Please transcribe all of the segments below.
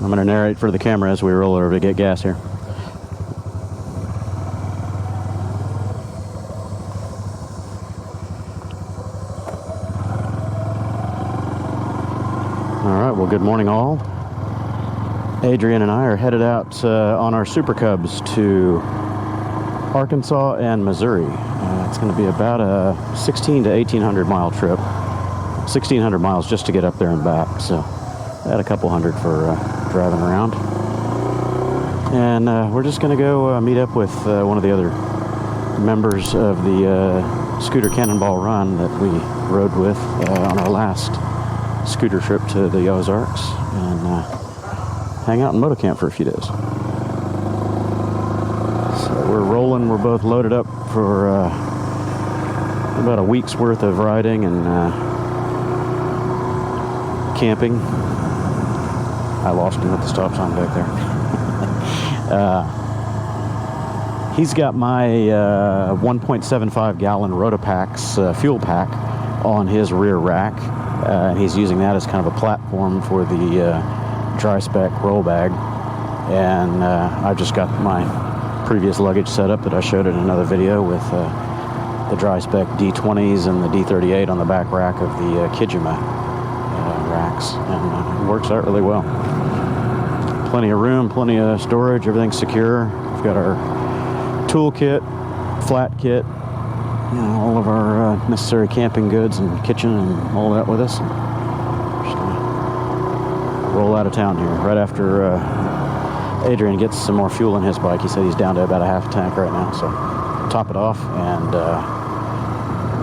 I'm going to narrate for the camera as we roll over to get gas here. Alright, well, good morning all. Adrian and I are headed out on our supercubs to Arkansas and Missouri. It's going to be about a 16 to 1800 mile trip. 1600 miles just to get up there and back, so add a couple hundred for driving around. And we're just going to go meet up with one of the other members of the Scooter Cannonball Run that we rode with on our last scooter trip to the Ozarks, and hang out in motocamp for a few days. So we're rolling. We're both loaded up for about a week's worth of riding and camping. I lost him at the stop sign back there. He's got my 1.75 gallon Rotopax fuel pack on his rear rack. And he's using that as kind of a platform for the dry spec roll bag. And I've just got my previous luggage set up that I showed in another video with the dry spec D20s and the D38 on the back rack of the Kijima racks. And it works out really well. Plenty of room, plenty of storage, everything's secure. We've got our tool kit, flat kit, you know, all of our necessary camping goods and kitchen and all that with us. Just gonna roll out of town here right after Adrian gets some more fuel in his bike. He said he's down to about a half tank right now, so top it off, and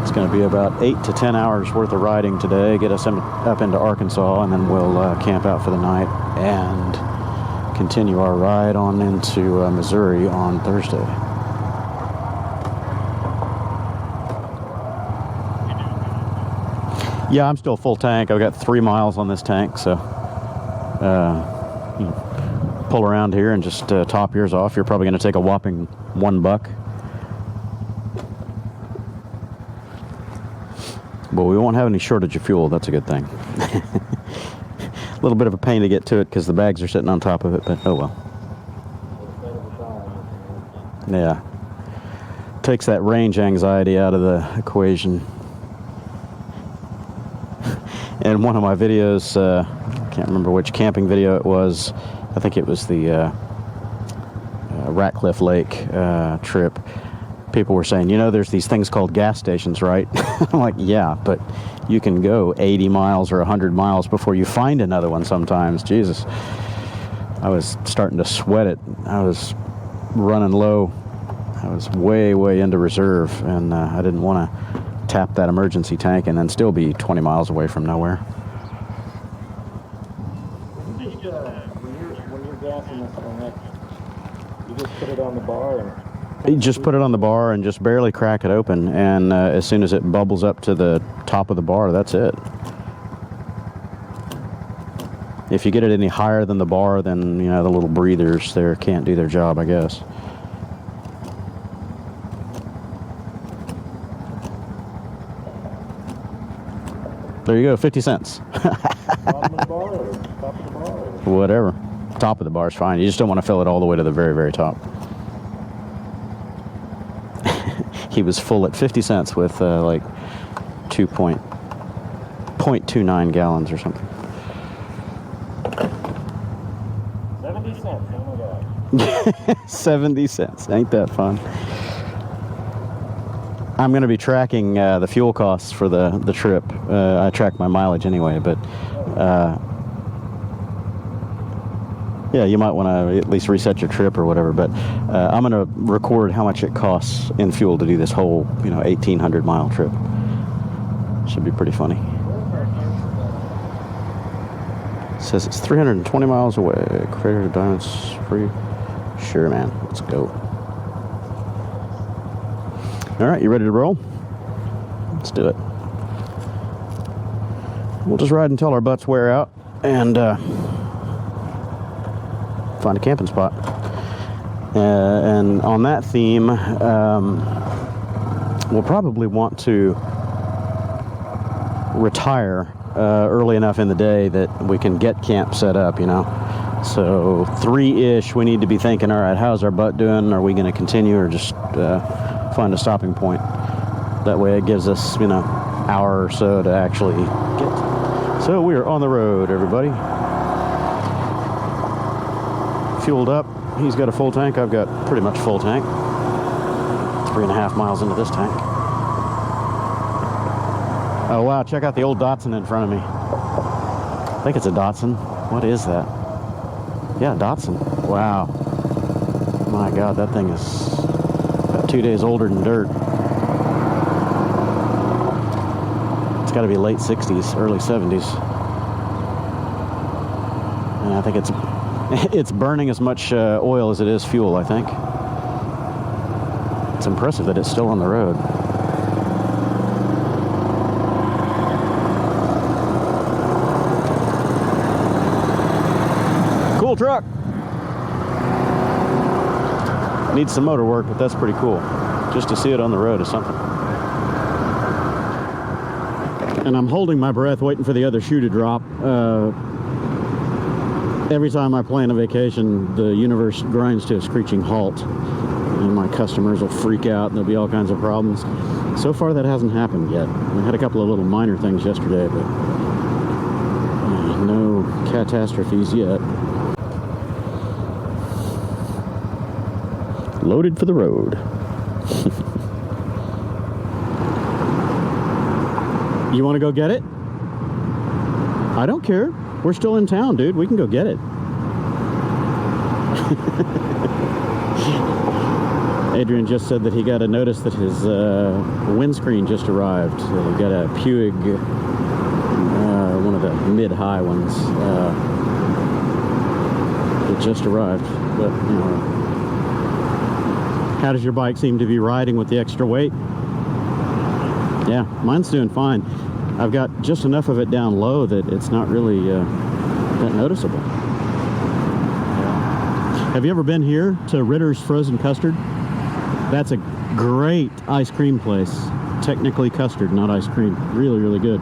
it's going to be about 8 to 10 hours worth of riding today, get us up into Arkansas, and then we'll camp out for the night and continue our ride on into Missouri on Thursday. Yeah, I'm still full tank. I've got 3 miles on this tank, so you know, pull around here and just top yours off. You're probably going to take a whopping $1. But we won't have any shortage of fuel. That's a good thing. A little bit of a pain to get to it because the bags are sitting on top of it, but oh well. Yeah. Takes that range anxiety out of the equation. In one of my videos, I can't remember which camping video it was. I think it was the Ratcliffe Lake trip. People were saying, you know, there's these things called gas stations, right? I'm like, yeah, but you can go 80 miles or 100 miles before you find another one sometimes. Jesus. I was starting to sweat it. I was running low. I was way, way into reserve, and I didn't want to tap that emergency tank and then still be 20 miles away from nowhere. When you're gassing this thing, you just put it on the bar and... You just put it on the bar and just barely crack it open, and as soon as it bubbles up to the top of the bar, that's it. If you get it any higher than the bar, then, you know, the little breathers there can't do their job, I guess. There you go, 50 cents. Bottom of the bar or top of the bar? Or? Whatever. Top of the bar is fine. You just don't want to fill it all the way to the very, very top. He was full at 50 cents with like 0.29 gallons or something. 70 cents, oh my God. 70 cents, ain't that fun? I'm going to be tracking the fuel costs for the trip. I track my mileage anyway, but yeah, you might want to at least reset your trip or whatever, but I'm going to record how much it costs in fuel to do this whole, 1,800 mile trip. Should be pretty funny. It says it's 320 miles away. Crater Diamonds free. Sure, man. Let's go. All right, you ready to roll? Let's do it. We'll just ride until our butts wear out and find a camping spot. And on that theme, we'll probably want to retire early enough in the day that we can get camp set up, So 3-ish, we need to be thinking, all right, how's our butt doing? Are we going to continue or just find a stopping point? That way it gives us, you know, hour or so to actually get. So we are on the road, everybody. Fueled up. He's got a full tank. I've got pretty much full tank. 3.5 miles into this tank. Oh wow, check out the old Datsun in front of me. I think it's a Datsun. What is that? Yeah, Datsun. Wow. My God, that thing is about 2 days older than dirt. It's got to be late 60s, early 70s. And I think it's burning as much oil as it is fuel, I think. It's impressive that it's still on the road. Cool truck. Needs some motor work, but that's pretty cool. Just to see it on the road is something. And I'm holding my breath waiting for the other shoe to drop. Every time I plan a vacation, the universe grinds to a screeching halt. And my customers will freak out and there'll be all kinds of problems. So far that hasn't happened yet. We had a couple of little minor things yesterday, but no catastrophes yet. Loaded for the road. You want to go get it? I don't care. We're still in town, dude. We can go get it. Adrian just said that he got a notice that his windscreen just arrived. He got a Puig, one of the mid-high ones. It just arrived. But, you know, how does your bike seem to be riding with the extra weight? Yeah, mine's doing fine. I've got just enough of it down low that it's not really that noticeable. Yeah. Have you ever been here to Ritter's Frozen Custard? That's a great ice cream place. Technically custard, not ice cream. Really, really good.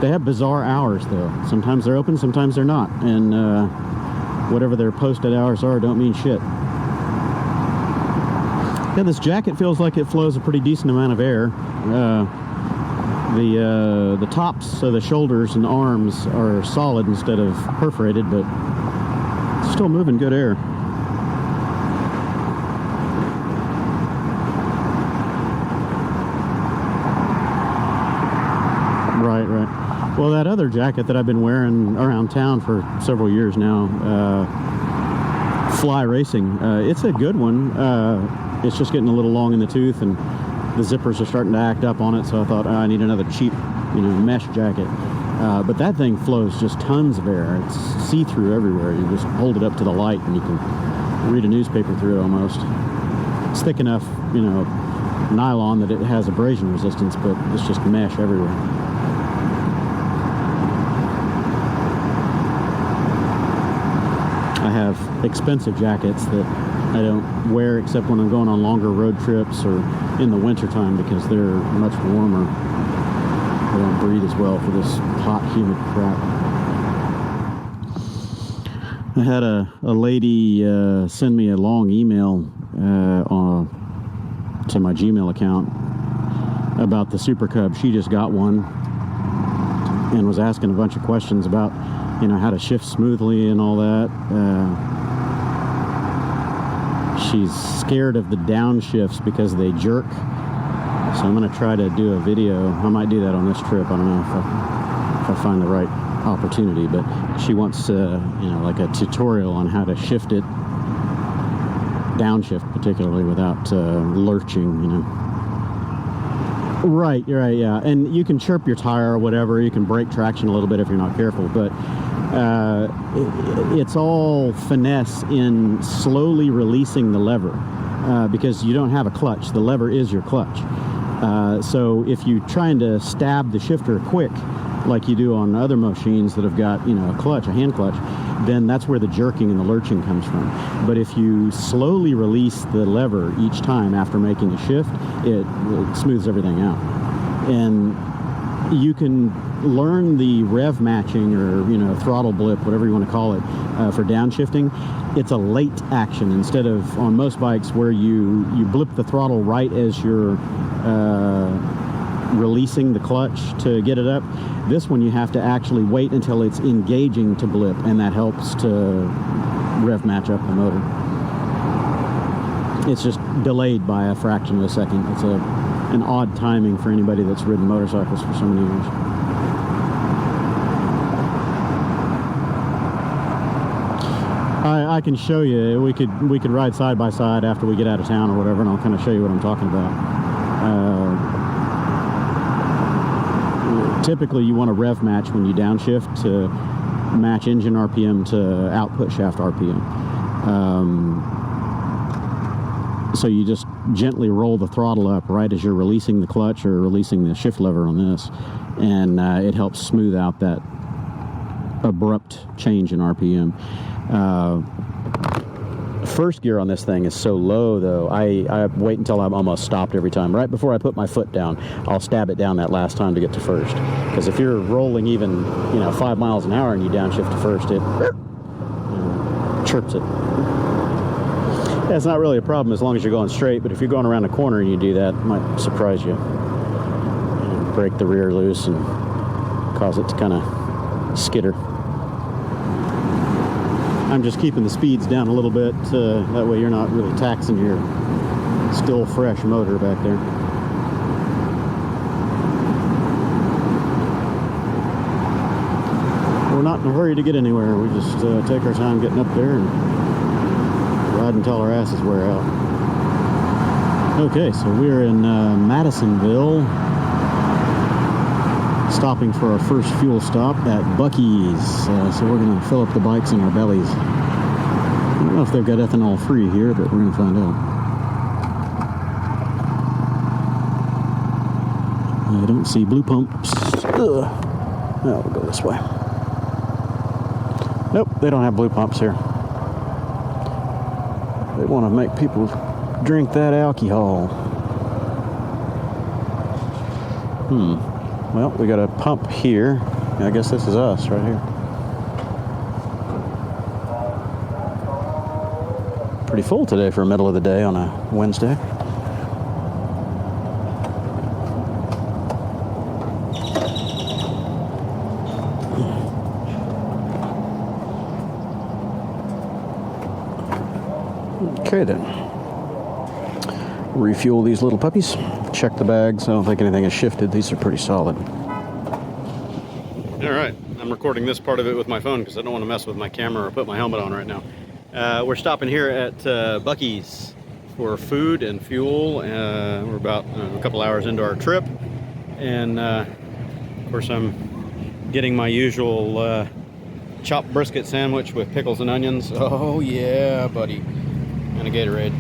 They have bizarre hours, though. Sometimes they're open, sometimes they're not. And whatever their posted hours are don't mean shit. Yeah, this jacket feels like it flows a pretty decent amount of air. The tops, so the shoulders and arms are solid instead of perforated, but still moving good air. Right. Well, that other jacket that I've been wearing around town for several years now, Fly Racing, it's a good one. It's just getting a little long in the tooth, and the zippers are starting to act up on it, so I thought, I need another cheap, you know, mesh jacket. But that thing flows just tons of air. It's see-through everywhere. You just hold it up to the light and you can read a newspaper through it almost. It's thick enough, you know, nylon that it has abrasion resistance, but it's just mesh everywhere. I have expensive jackets that I don't wear except when I'm going on longer road trips or in the wintertime because they're much warmer. They don't breathe as well for this hot, humid crap. I had a lady send me a long email to my Gmail account about the supercub. She just got one and was asking a bunch of questions about, you know, how to shift smoothly and all that. She's scared of the downshifts because they jerk. So I'm going to try to do a video. I might do that on this trip. I don't know if I find the right opportunity, but she wants, you know, like a tutorial on how to shift it, downshift particularly, without lurching, you know. Right, yeah. And you can chirp your tire or whatever. You can break traction a little bit if you're not careful, but it's all finesse in slowly releasing the lever because you don't have a clutch. The lever is your clutch. So if you're trying to stab the shifter quick, like you do on other machines that have got, you know, a clutch, a hand clutch, then that's where the jerking and the lurching comes from. But if you slowly release the lever each time after making a shift, it smooths everything out. And you can learn the rev matching, or throttle blip, whatever you want to call it, for downshifting. It's a late action instead of on most bikes where you blip the throttle right as you're releasing the clutch to get it up. This one you have to actually wait until it's engaging to blip, and that helps to rev match up the motor. It's just delayed by a fraction of a second. It's an odd timing for anybody that's ridden motorcycles for so many years. I can show you. We could ride side by side after we get out of town or whatever, and I'll kind of show you what I'm talking about. Typically, you want to rev match when you downshift to match engine RPM to output shaft RPM. So you just gently roll the throttle up right as you're releasing the clutch or releasing the shift lever on this, and it helps smooth out that abrupt change in RPM. First gear on this thing is so low, though. I wait until I'm almost stopped every time. Right before I put my foot down, I'll stab it down that last time to get to first. Because if you're rolling even 5 miles an hour and you downshift to first, it chirps it. Yeah, it's not really a problem as long as you're going straight, but if you're going around a corner and you do that, it might surprise you. Break the rear loose and cause it to kind of skitter. I'm just keeping the speeds down a little bit, that way you're not really taxing your still fresh motor back there. We're not in a hurry to get anywhere. We just take our time getting up there and ride until our asses wear out. Okay, so we're in Madisonville, stopping for our first fuel stop at Buc-ee's. So we're going to fill up the bikes in our bellies. I don't know if they've got ethanol free here, but we're going to find out. I don't see blue pumps. Ugh. No, we'll go this way. Nope, they don't have blue pumps here. They want to make people drink that alcohol. Well, we got a pump here. I guess this is us right here. Pretty full today for middle of the day on a Wednesday. Okay then. Refuel these little puppies. Check the bags. I don't think anything has shifted. These are pretty solid. All right, I'm recording this part of it with my phone because I don't want to mess with my camera or put my helmet on right now. We're stopping here at Buc-ee's for food and fuel. We're about a couple hours into our trip, and of course I'm getting my usual chopped brisket sandwich with pickles and onions. Oh yeah, buddy, and a Gatorade.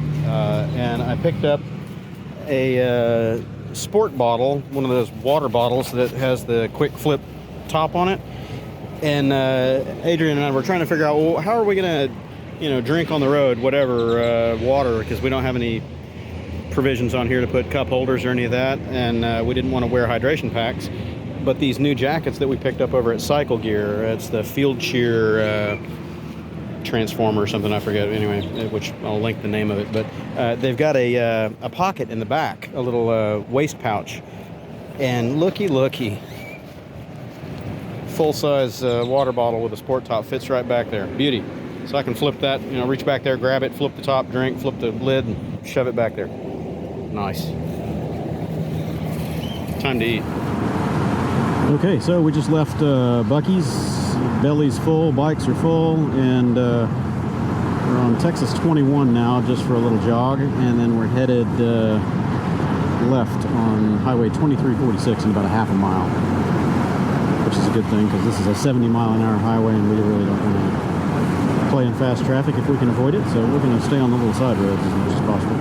And I picked up a sport bottle, one of those water bottles that has the quick flip top on it. And Adrian and I were trying to figure out, well, how are we gonna, drink on the road, whatever, water, because we don't have any provisions on here to put cup holders or any of that, and we didn't want to wear hydration packs. But these new jackets that we picked up over at Cycle Gear, it's the Fieldsheer Transformer or something, I forget, anyway, which I'll link the name of it, but they've got a pocket in the back, a little waist pouch, and looky, full-size water bottle with a sport top fits right back there. Beauty. So I can flip that, reach back there, grab it, flip the top, drink, flip the lid, and shove it back there. Nice. Time to eat. Okay, so we just left Buc-ee's. Belly's full, bikes are full, and we're on Texas 21 now just for a little jog, and then we're headed left on Highway 2346 in about a half a mile, which is a good thing because this is a 70-mile-an-hour highway and we really don't want to play in fast traffic if we can avoid it, so we're going to stay on the little side roads as much as possible.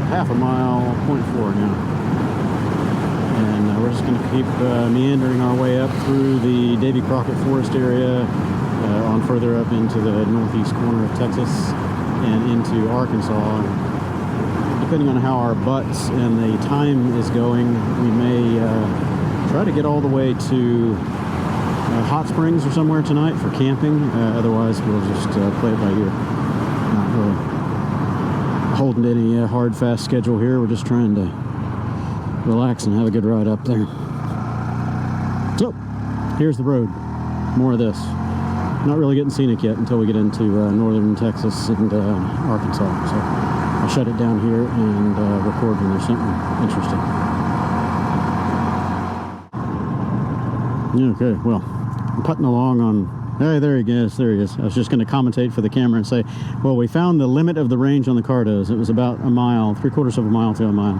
Half a mile, 0.4 now. And we're just going to keep meandering our way up through the Davy Crockett Forest area, on further up into the northeast corner of Texas and into Arkansas. depending on how our butts and the time is going, we may try to get all the way to Hot Springs or somewhere tonight for camping. Otherwise, we'll just play it by ear. Not really holding any hard, fast schedule here. We're just trying to relax and have a good ride up there. So, here's the road. More of this. Not really getting scenic yet until we get into northern Texas and Arkansas. So I'll shut it down here and record when there's something interesting. Okay, well, I'm putting along on... Hey, there he is, there he is. I was just going to commentate for the camera and say, well, we found the limit of the range on the Cardos. It was about a mile, 3/4 of a mile to a mile.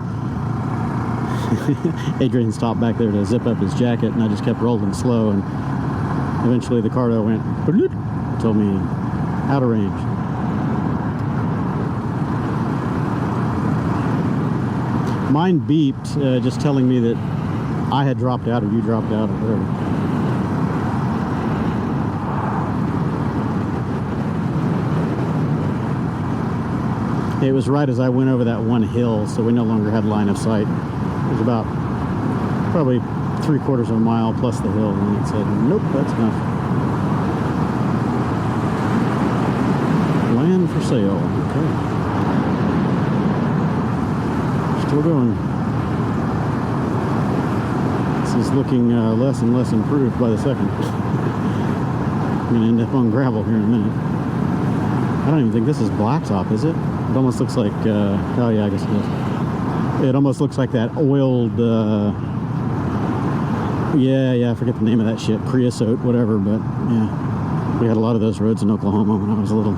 Adrian stopped back there to zip up his jacket, and I just kept rolling slow, and eventually the Cardo went, told me out of range. Mine beeped, just telling me that I had dropped out or you dropped out or whatever. It was right as I went over that one hill, so we no longer had line of sight. It was about probably 3/4 of a mile plus the hill, and it said, nope, that's enough. Land for sale. Okay. Still going. This is looking less and less improved by the second. I'm going to end up on gravel here in a minute. I don't even think this is blacktop, is it? It almost looks like, oh yeah, I guess it is. It almost looks like that oiled, yeah, I forget the name of that shit, creosote, whatever, but yeah. We had a lot of those roads in Oklahoma when I was little.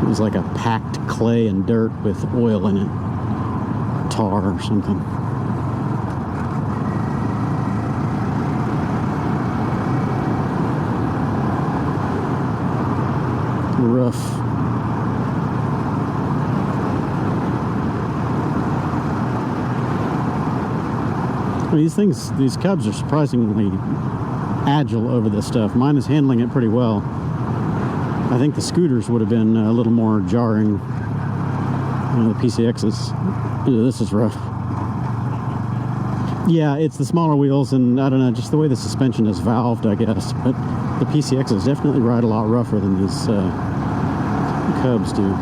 It was like a packed clay and dirt with oil in it. Tar or something. Rough. I mean, these cubs are surprisingly agile over this stuff. Mine is handling it pretty well. I think the scooters would have been a little more jarring. You know, the PCXs. This is rough. Yeah, it's the smaller wheels, and I don't know, just the way the suspension is valved, I guess. But the PCXs definitely ride a lot rougher than these Cubs do.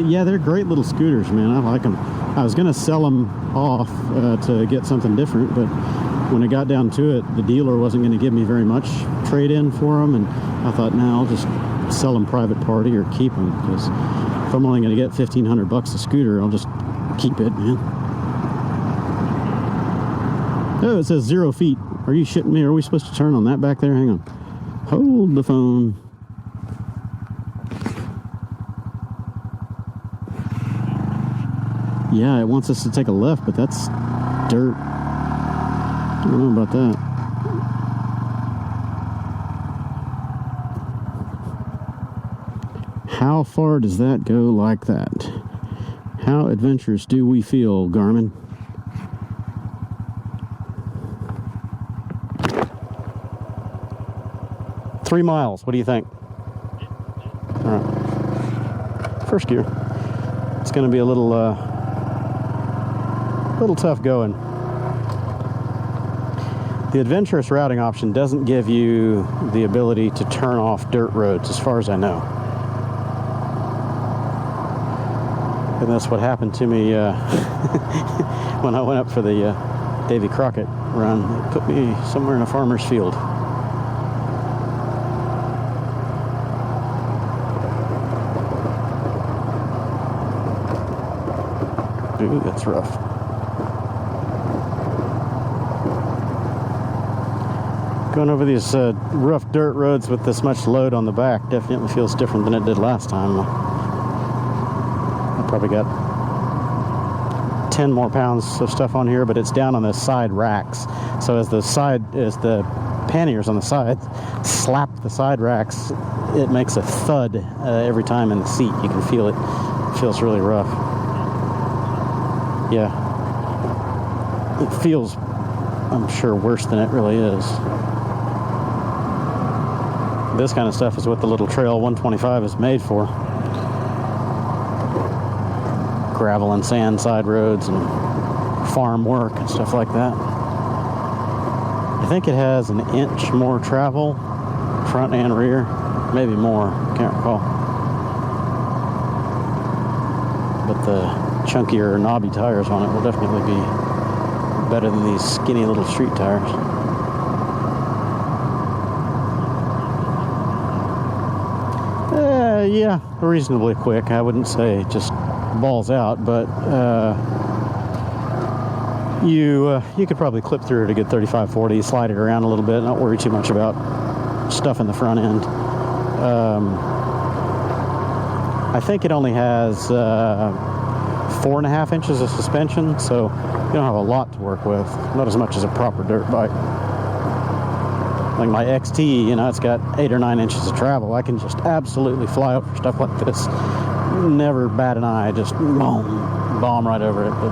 Yeah, they're great little scooters, man. I like them. I was going to sell them off to get something different, but when it got down to it, the dealer wasn't going to give me very much trade-in for them, and I thought, nah, I'll just sell them private party or keep them, because if I'm only going to get $1,500 a scooter, I'll just keep it, man. Oh, it says 0 feet. Are you shitting me? Are we supposed to turn on that back there? Hang on. Hold the phone. Yeah, it wants us to take a left, but that's dirt. I don't know about that. How far does that go like that? How adventurous do we feel, Garmin? $3 miles. What do you think? All right. First gear. It's going to be a little tough going. The Adventurous routing option doesn't give you the ability to turn off dirt roads, as far as I know. And that's what happened to me when I went up for the Davy Crockett run. It put me somewhere in a farmer's field. Ooh, that's rough. Going over these rough dirt roads with this much load on the back definitely feels different than it did last time. I probably got 10 more pounds of stuff on here, but it's down on the side racks. So as the panniers on the sides slap the side racks, it makes a thud every time in the seat. You can feel it. It feels really rough. Yeah, it feels I'm sure, worse than it really is. This kind of stuff is what the little trail 125 is made for. Gravel and sand side roads and farm work and stuff like that. I think it has an inch more travel, front and rear, maybe more, can't recall. But the chunkier, knobby tires on it will definitely be better than these skinny little street tires. Yeah, reasonably quick. I wouldn't say just balls out, but you could probably clip through at a good 35-40, slide it around a little bit, not worry too much about stuff in the front end. I think it only has 4.5 inches of suspension, so you don't have a lot to work with. Not as much as a proper dirt bike. Like my XT, you know, it's got 8 or 9 inches of travel. I can just absolutely fly over stuff like this. Never bat an eye, just bomb right over it. But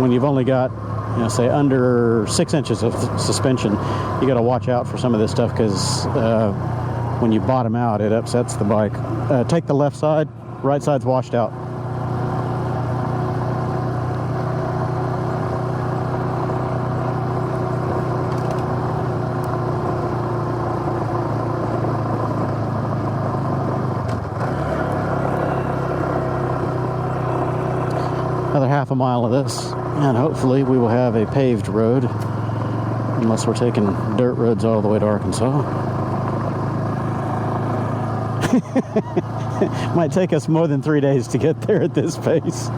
when you've only got, you know, say under 6 inches of suspension, you got to watch out for some of this stuff, because when you bottom out, it upsets the bike. Take the left side, right side's washed out. Another half a mile of this, and hopefully we will have a paved road, unless we're taking dirt roads all the way to Arkansas. Might take us more than 3 days to get there at this pace.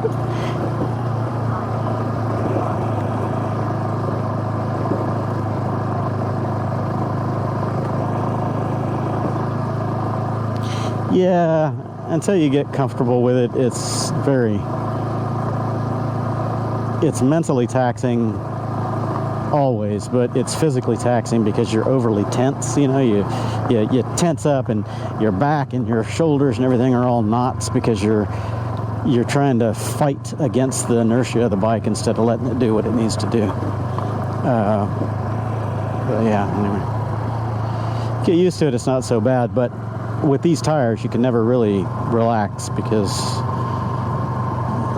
Yeah, until you get comfortable with it, it's mentally taxing always, but it's physically taxing because you're overly tense. You know, you tense up, and your back and your shoulders and everything are all knots because you're trying to fight against the inertia of the bike instead of letting it do what it needs to do. But yeah, anyway, get used to it. It's not so bad, but with these tires, you can never really relax, because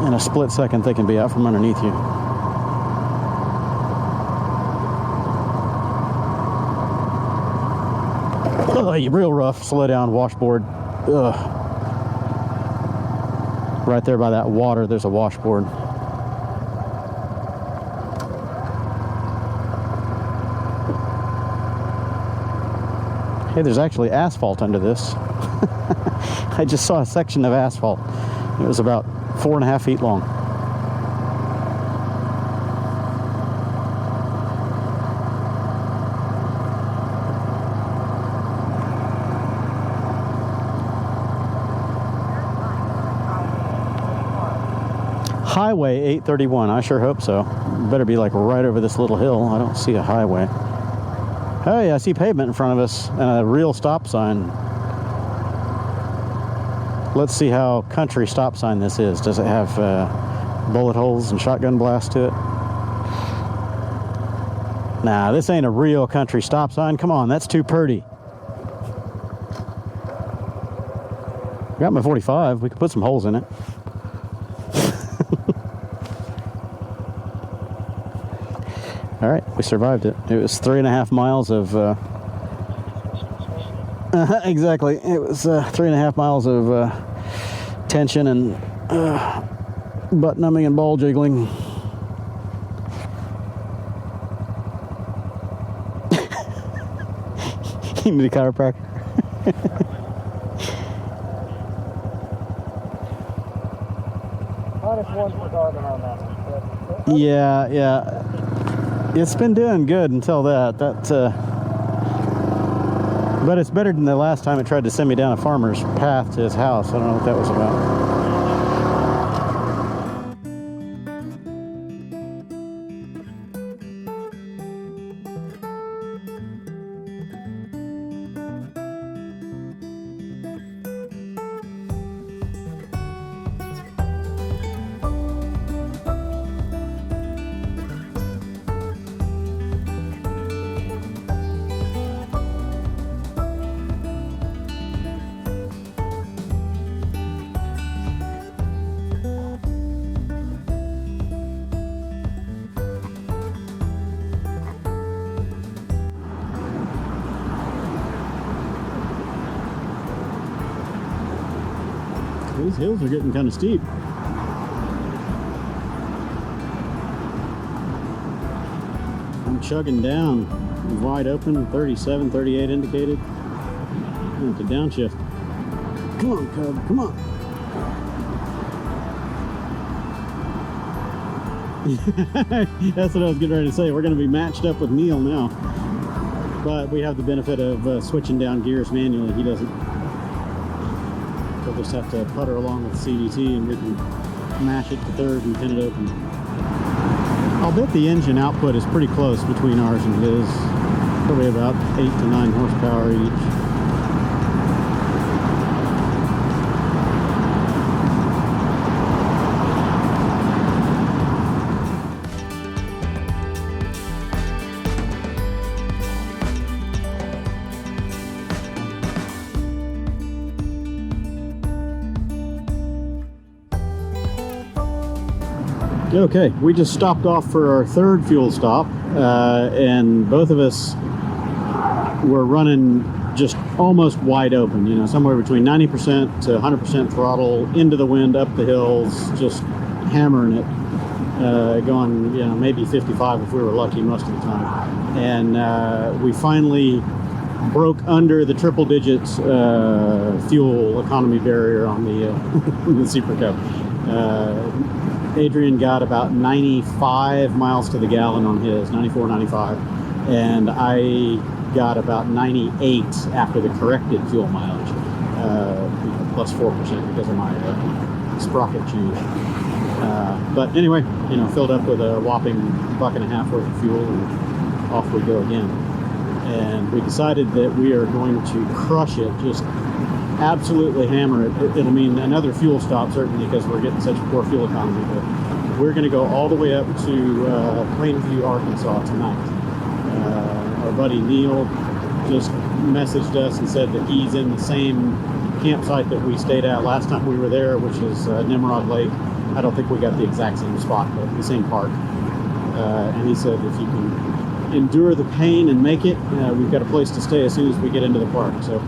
in a split second they can be out from underneath you. Oh, you're real rough. Slow down, washboard. Ugh. Right there by that water, there's a washboard. Hey, there's actually asphalt under this. I just saw a section of asphalt. It was about 4.5 feet long. Highway 831, I sure hope so. Better be like right over this little hill. I don't see a highway. Hey, I see pavement in front of us and a real stop sign. Let's see how country stop sign this is. Does it have bullet holes and shotgun blast to it? Nah, this ain't a real country stop sign. Come on, that's too purty. Got my 45. We could put some holes in it. All right, we survived it. It was 3.5 miles of exactly. It was 3.5 miles of tension and butt numbing and ball jiggling. You need a chiropractor. -1 for Garmin on that. Yeah. It's been doing good until that. But it's better than the last time it tried to send me down a farmer's path to his house. I don't know what that was about. These hills are getting kind of steep. I'm chugging down, wide open, 37, 38 indicated. I have to downshift. Come on, Cub, come on. That's what I was getting ready to say. We're going to be matched up with Neil now. But we have the benefit of switching down gears manually. He doesn't. We'll just have to putter along with CDT and we can mash it to third and pin it open. I'll bet the engine output is pretty close between ours and his. Probably about 8 to 9 horsepower each. Okay, we just stopped off for our third fuel stop, and both of us were running just almost wide open, you know, somewhere between 90% to 100% throttle, into the wind, up the hills, just hammering it, going, you know, maybe 55 if we were lucky most of the time. And we finally broke under the triple digits fuel economy barrier on the, the Super Cub. Adrian got about 95 miles to the gallon on his, 94, 95, and I got about 98 after the corrected fuel mileage, you know, plus 4% because of my sprocket change. But anyway, you know, filled up with a whopping $1.50 worth of fuel, and off we go again. And we decided that we are going to crush it, just absolutely hammer it. It'll mean another fuel stop certainly because we're getting such poor fuel economy, but we're going to go all the way up to Plainview, Arkansas tonight. Our buddy Neil just messaged us and said that he's in the same campsite that we stayed at last time we were there, which is Nimrod Lake. I don't think we got the exact same spot, but the same park. And he said if you can endure the pain and make it, we've got a place to stay as soon as we get into the park. So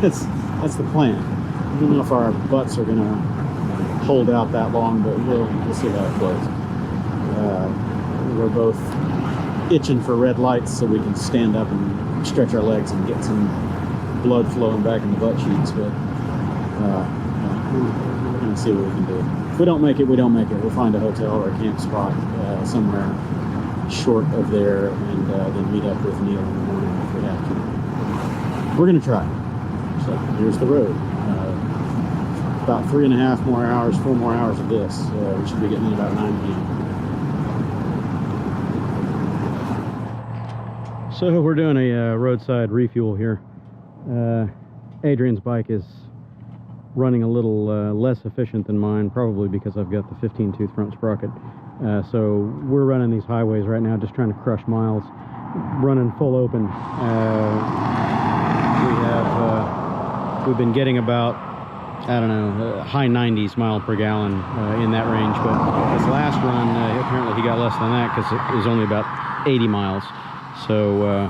that's the plan. I don't know if our butts are gonna hold out that long, but we'll see how it goes. We're both itching for red lights so we can stand up and stretch our legs and get some blood flowing back in the butt cheeks, but we're gonna see what we can do. If we don't make it, we don't make it. We'll find a hotel or a camp spot somewhere short of there, and then meet up with Neil in the morning if we have to. We're gonna try. So here's the road. About 3.5 more hours, 4 more hours of this. We should be getting in about 9 p.m. So we're doing a roadside refuel here. Adrian's bike is running a little less efficient than mine, probably because I've got the 15-tooth front sprocket. So we're running these highways right now, just trying to crush miles, running full open. We've been getting about, I don't know, high 90s mile per gallon in that range, but this last run, apparently he got less than that because it was only about 80 miles. So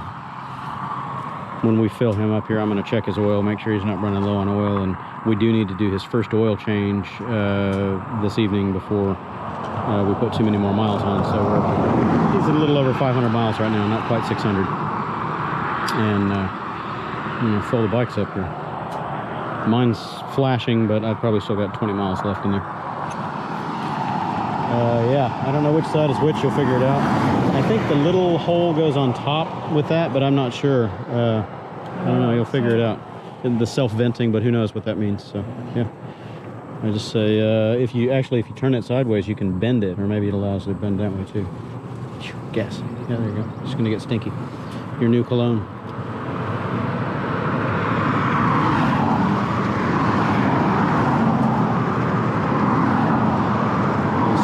when we fill him up here, I'm going to check his oil, make sure he's not running low on oil, and we do need to do his first oil change this evening before we put too many more miles on. So he's a little over 500 miles right now, not quite 600. And I'm going to fill the bikes up here. Mine's flashing, but I've probably still got 20 miles left in there. Yeah, I don't know which side is which. You'll figure it out. I think the little hole goes on top with that, but I'm not sure. I don't know. You'll figure it out. The self-venting, but who knows what that means. So, yeah. I just say, if you turn it sideways, you can bend it, or maybe it allows you to bend that way too. Gas. Yeah, there you go. It's going to get stinky. Your new cologne.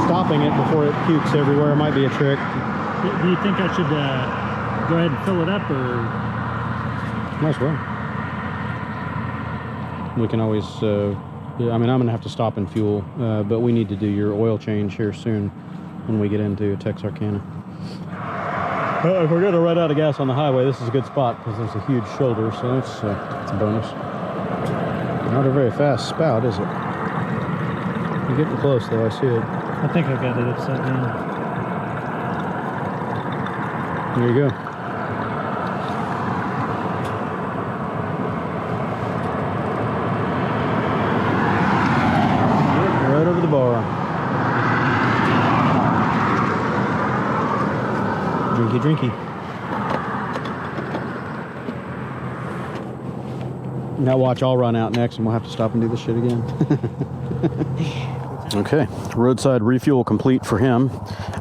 Stopping it before it pukes everywhere might be a trick. Do you think I should go ahead and fill it up, or? Might as well. We can always, I mean, I'm going to have to stop and fuel, but we need to do your oil change here soon when we get into Texarkana. If we're going to run out of gas on the highway, this is a good spot because there's a huge shoulder, so it's a bonus. Not a very fast spout, is it? You're getting close though, I see it. I think I got it upside down. There you go. Right over the bar. Drinky, drinky. Now watch, I'll run out next and we'll have to stop and do this shit again. Okay, roadside refuel complete for him.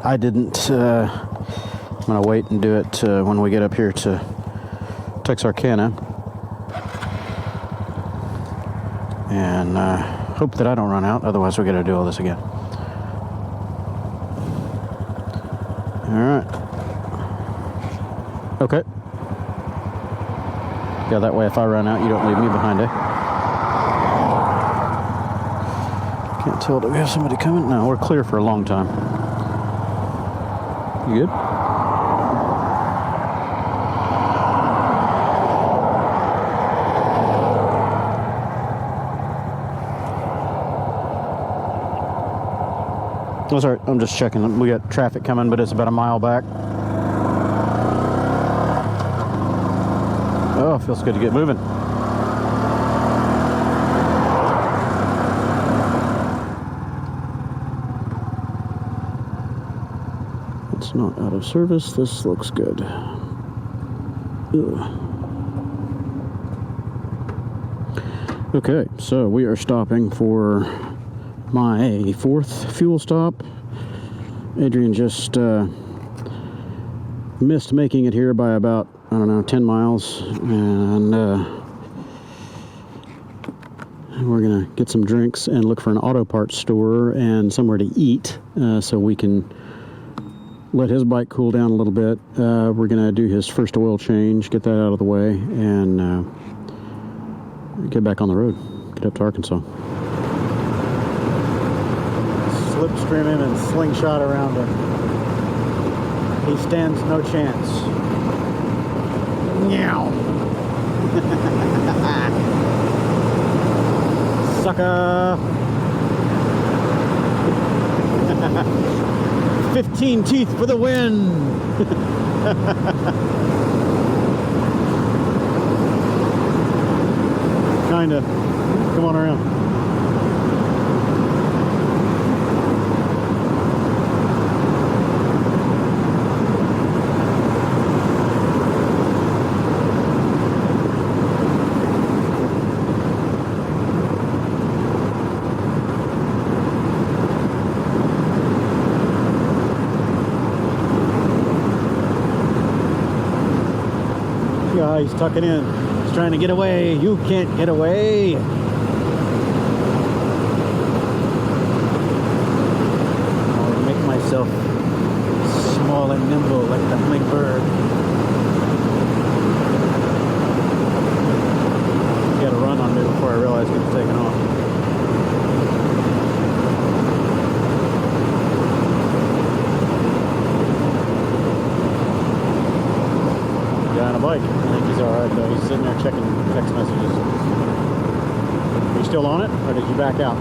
I didn't, I'm gonna wait and do it when we get up here to Texarkana. And hope that I don't run out, otherwise we gotta do all this again. All right. Okay. Yeah, that way if I run out, you don't leave me behind, eh? Can't tell, do we have somebody coming? No, we're clear for a long time. You good? Oh, sorry, I'm just checking. We got traffic coming, but it's about a mile back. Oh, it feels good to get moving. It's not out of service. This looks good. Ugh. Okay, so we are stopping for my fourth fuel stop. Adrian just missed making it here by about, I don't know, 10 miles, and we're gonna get some drinks and look for an auto parts store and somewhere to eat, so we can let his bike cool down a little bit. We're gonna do his first oil change, get that out of the way, and get back on the road, get up to Arkansas. Slipstreaming and slingshot around him. He stands no chance. Meow. Sucker. 15 teeth for the win. Kinda. Come on around. Yeah, he's tucking in. He's trying to get away. You can't get away. I'll make myself small and nimble like the hummingbird. He got a run on me before I realized he was taking off. On a bike. I think he's alright though. He's sitting there checking text messages. Are you still on it, or did you back out?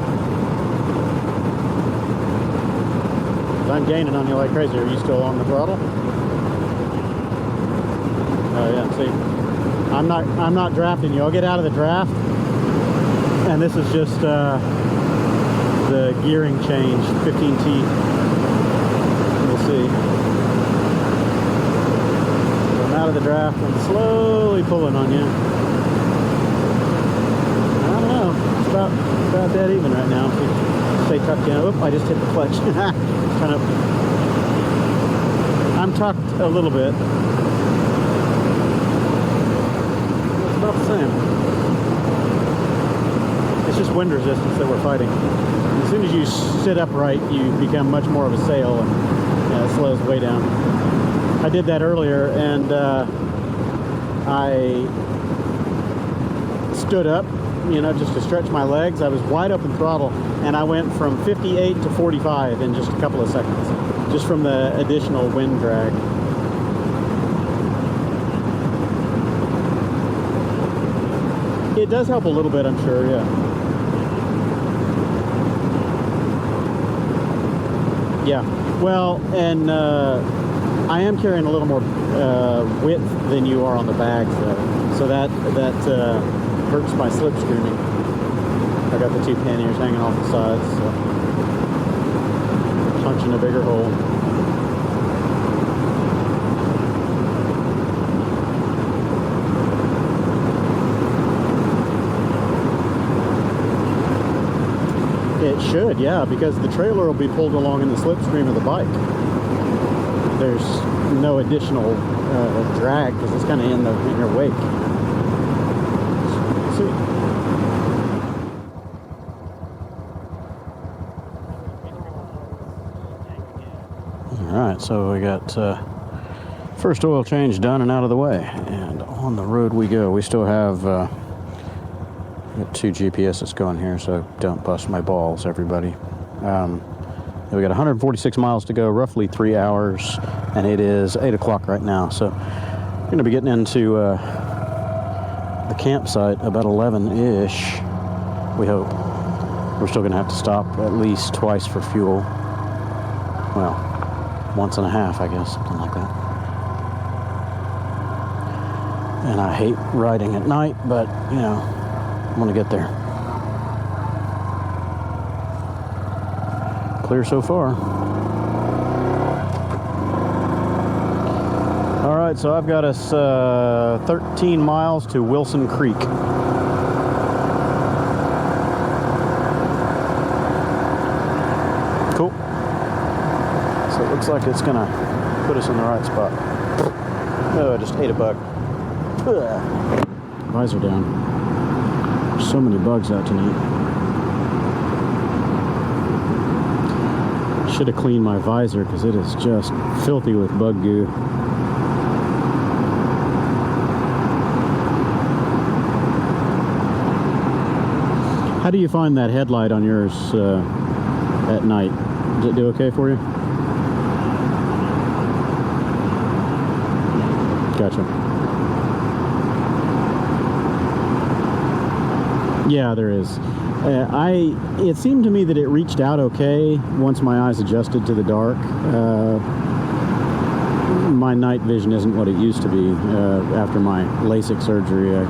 I'm gaining on you like crazy. Are you still on the throttle? Oh yeah, see. I'm not drafting you. I'll get out of the draft. And this is just the gearing change, 15 teeth. We'll see. Out of the draft and slowly pulling on you. I don't know. It's about dead even right now. If you stay tucked in. Oop, I just hit the clutch. Kind of. I'm tucked a little bit. It's about the same. It's just wind resistance that we're fighting. And as soon as you sit upright, you become much more of a sail, and it slows way down. I did that earlier, and I stood up, you know, just to stretch my legs. I was wide open throttle, and I went from 58 to 45 in just a couple of seconds, just from the additional wind drag. It does help a little bit, I'm sure, yeah. Yeah. Well, and I am carrying a little more width than you are on the bags, though. So that hurts my slipstreaming. I got the two panniers hanging off the sides, so punching a bigger hole. It should, yeah, because the trailer will be pulled along in the slipstream of the bike. There's no additional drag because it's kind of in your wake. See. All right, so we got first oil change done and out of the way, and on the road we go. We still have got two GPSs going here, so don't bust my balls, everybody. We got 146 miles to go, roughly 3 hours, and it is 8 o'clock right now. So we're going to be getting into the campsite about 11-ish, we hope. We're still going to have to stop at least twice for fuel. Well, once and a half, I guess, something like that. And I hate riding at night, but, you know, I'm going to get there. Clear so far. All right, so I've got us 13 miles to Wilson Creek. Cool. So it looks like it's gonna put us in the right spot. Oh, I just ate a bug. Ugh. Visor down. There's so many bugs out tonight. Should have cleaned my visor because it is just filthy with bug goo. How do you find that headlight on yours at night? Does it do okay for you? Gotcha. Yeah, there is. It seemed to me that it reached out okay once my eyes adjusted to the dark. My night vision isn't what it used to be. After my LASIK surgery, I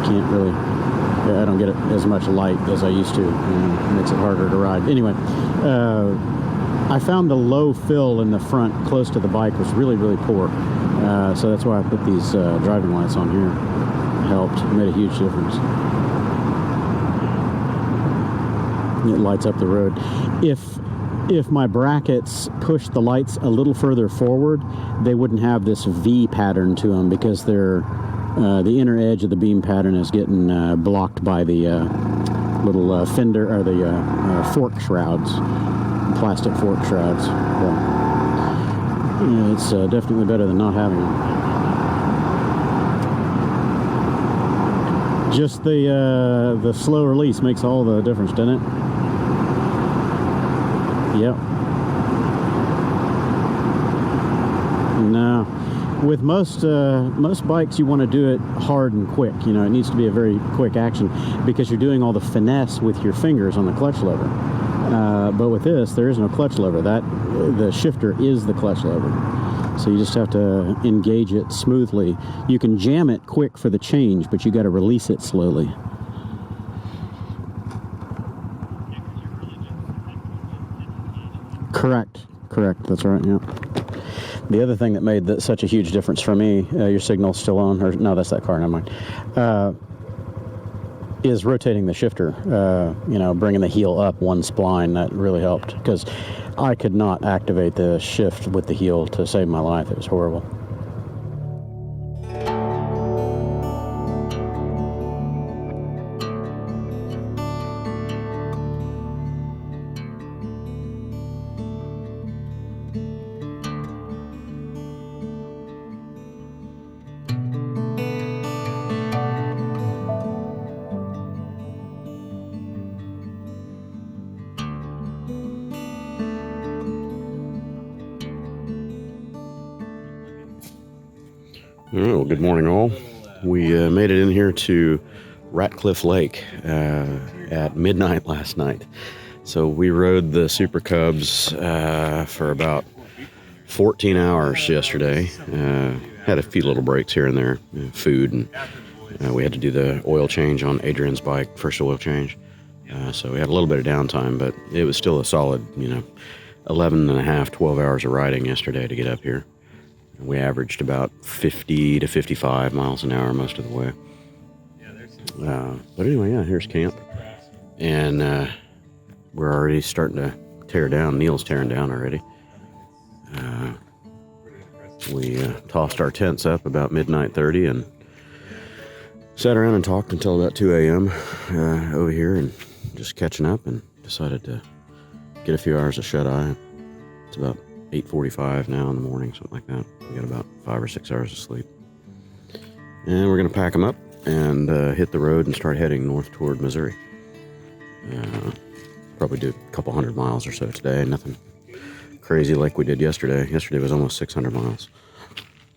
can't really, I don't get as much light as I used to. It makes it harder to ride. Anyway, I found the low fill in the front close to the bike was really, really poor. So that's why I put these driving lights on here. It helped. It made a huge difference. It lights up the road. If my brackets push the lights a little further forward, they wouldn't have this V pattern to them because they're the inner edge of the beam pattern is getting blocked by the little fender or the fork shrouds, plastic fork shrouds. Well, yeah, it's definitely better than not having them. Just the slow release makes all the difference, doesn't it? Yep. No. With most bikes, you want to do it hard and quick. You know, it needs to be a very quick action because you're doing all the finesse with your fingers on the clutch lever. But with this, there is no clutch lever. The shifter is the clutch lever. So you just have to engage it smoothly. You can jam it quick for the change, but you got to release it slowly. Correct. That's right. Yeah. The other thing that made such a huge difference for me, your signal's still on, or no, that's that car. Never mind. Is rotating the shifter. You know, bringing the heel up one spline. That really helped because I could not activate the shift with the heel to save my life. It was horrible. All right, well, good morning, all. We made it in here to Ratcliffe Lake at midnight last night. So we rode the Super Cubs for about 14 hours yesterday. Had a few little breaks here and there, food, and we had to do the oil change on Adrian's bike, first oil change. So we had a little bit of downtime, but it was still a solid, 11 and a half, 12 hours of riding yesterday to get up here. We averaged about 50 to 55 miles an hour most of the way. But anyway, yeah, here's camp. And we're already starting to tear down. Neil's tearing down already. We tossed our tents up about midnight 30 and sat around and talked until about 2 a.m. Over here and just catching up, and decided to get a few hours of shut-eye. It's about 8:45 now in the morning, something like that. We got about 5 or 6 hours of sleep. And we're going to pack them up and hit the road and start heading north toward Missouri. Probably do a couple 100 miles or so today. Nothing crazy like we did yesterday. Yesterday was almost 600 miles.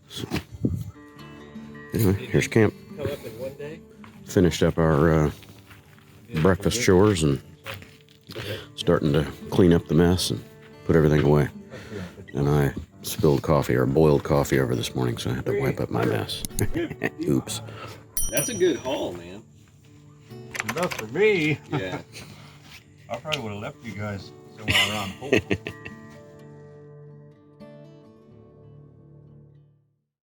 So, anyway, here's camp. Finished up our breakfast chores and starting to clean up the mess and put everything away. And I spilled coffee or boiled coffee over this morning, so I had to wipe up my mess. Oops. That's a good haul, man. Enough for me. Yeah. I probably would have left you guys somewhere around home.